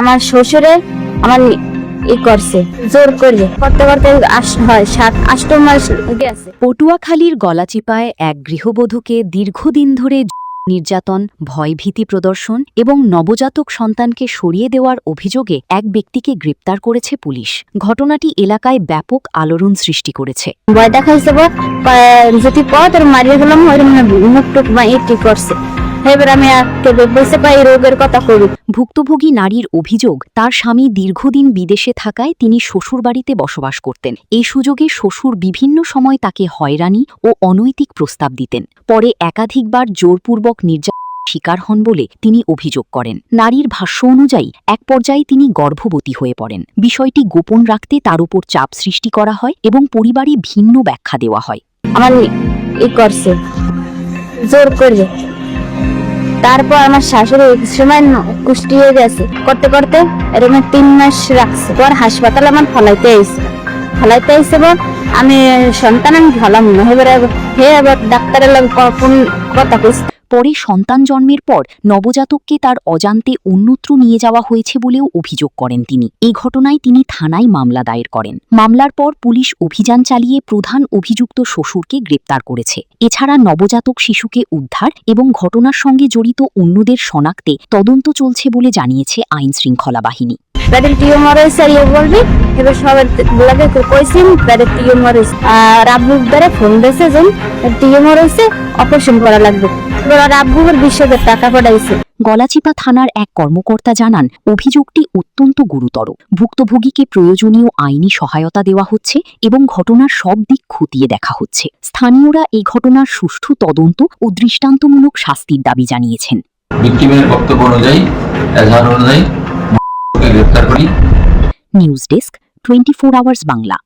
আমার শ্বশুরে আমার করছে জোর করে করতে করতে 7-8 মাস গেছে। পটুয়াখালীর গলাচিপায় এক গৃহবধূকে দীর্ঘদিন ধরে নির্যাতন, ভয়ভীতি প্রদর্শন এবং নবজাতক সন্তানকে সরিয়ে দেওয়ার অভিযোগে এক ব্যক্তিকে গ্রেপ্তার করেছে পুলিশ। ঘটনাটি এলাকায় ব্যাপক আলোড়ন সৃষ্টি করেছে। ভয় দেখাইছে যদি তোর মারিয়ে গেলাম মুখটুক করছে। এবার আমি বলতে পাই রোগের কথা করি। ভুক্তভোগী নারীর অভিযোগ, তার স্বামী দীর্ঘদিন বিদেশে থাকায় তিনি শ্বশুরবাড়িতে বসবাস করতেন। এই সুযোগে শ্বশুর বিভিন্ন সময় তাকে হয়রানি ও অনৈতিক প্রস্তাব দিতেন। পরে একাধিকবার জোরপূর্বক নির্যাতনের শিকার হন বলে তিনি অভিযোগ করেন। নারীর ভাষ্য অনুযায়ী এক পর্যায়ে তিনি গর্ভবতী হয়ে পড়েন। বিষয়টি গোপন রাখতে তার উপর চাপ সৃষ্টি করা হয় এবং পরিবারে ভিন্ন ব্যাখ্যা দেওয়া হয়। আমার করছে জোর করে। তারপর আমার শাশুড়ি সময় কুষ্টি হয়ে গেছে করতে করতে এরকম 3 মাস রাখছে। পর হাসপাতালে আমার ফলাইতে আইসে আমি সন্তান আমি ফলাম না। এবার ডাক্তারের কথা কইছে। পরে সন্তান জন্মের পর নবজাতককে তার অজান্তে অন্যত্র নিয়ে যাওয়া হয়েছে বলেও অভিযোগ করেন তিনি। এই ঘটনায় তিনি থানায় মামলা দায়ের করেন। মামলার পর পুলিশ অভিযান চালিয়ে প্রধান অভিযুক্ত শ্বশুরকে গ্রেপ্তার করেছে। এছাড়া নবজাতক শিশুকে উদ্ধার এবং ঘটনার সঙ্গে জড়িত অন্যদের শনাক্তে তদন্ত চলছে বলে জানিয়েছে আইনশৃঙ্খলা বাহিনী। তাদের টিউমার হয়েছে বলবি এবার সবার লাগে কইছি তাদের টিউমার হয়েছে। আর আব্বুর দ্বারা ফোন দিয়েছে যে টিউমার হয়েছে, অপারেশন করা লাগবে। এবার আব্বুর 20,000 টাকা পাঠাইছে। গলাচিপা থানার এক কর্মকর্তা জানান, অভিযোগটি অত্যন্ত গুরুতর। ভুক্তভোগীকে প্রয়োজনীয় আইনি সহায়তা দেওয়া হচ্ছে এবং ঘটনার সব দিক খতিয়ে দেখা হচ্ছে। স্থানীয়রা এই ঘটনার সুষ্ঠু তদন্ত ও দৃষ্টান্তমূলক শাস্তির দাবি জানিয়েছেন। ভিকটিমের বক্তব্য অনুযায়ী গ্রেফতার করি। News desk, 24 hours Bangla.